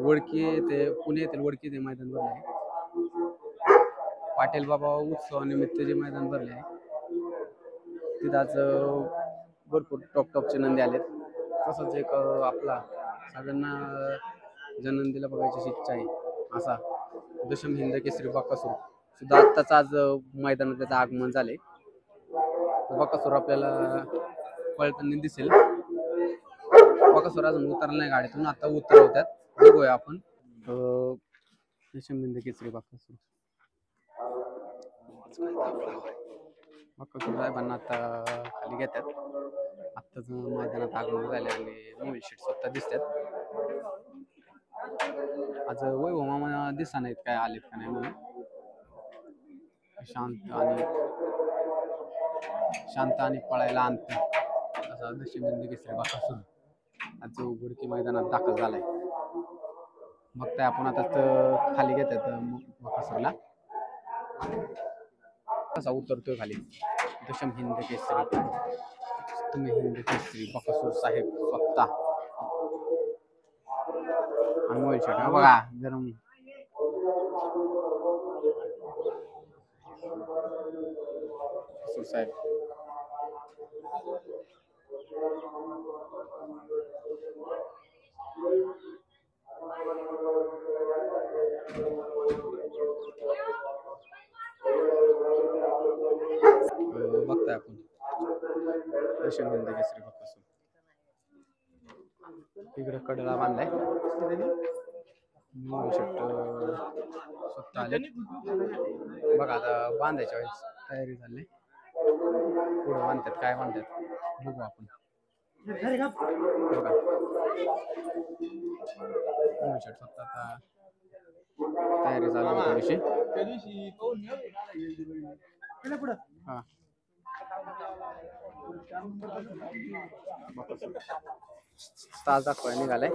वडकी ते पुणे येथील वडकी ते मैदान भरले आहे. पाटील बाबा उत्सवानिमित्त जे मैदान भरले आहे तिथं आज भरपूर टॉपचे नंदी आलेत. तसंच एक आपला सगळ्यांना जननंदीला बघायची अशी इच्छा आहे असा दशम हिंद केसरी बकासूर सुद्धा आत्ताच आज मैदानात त्याचं आगमन झाले. बकासूर आपल्याला पळताना दिसेल. बकासूर अजून उतरला नाही गाडीतून, आता उतरवतात. बघूया आपण दशम हिंद केसरी बकासूर साहेबांना आता खाली घेतात. आत्ताच मैदानात आगमन झाले आणि मोहित शेट स्वतः दिसतात. आज वैभव मामा दिसा नाहीत काय आलेत का नाही म्हणून. शांत आणि पळायला आणत असा दशम हिंद केसरी बकासूर आज उघडकी मैदानात दाखल झालाय. बघताय आपण आता खाली घेतात बकासूरला. कसा उतरतोय खाली दशम हिंद केसरी तुम्ही हिंद केसरी बकासूर साहेब स्वतः आणि मोबाईल शॉट बघा गरम बकासूर साहेब बघताय आपण दशम हिंद केसरी बकासूर इकडे कडला बांधलाय. स्वतः आले बघा आता बांधायच्या वेळेस तयारी झाली. पुढे बांधतात काय बांधतात बघू आपण. बघा स्वतः आता तयारी झाली थोडीशी. हा तास दाखवायला निघालाय.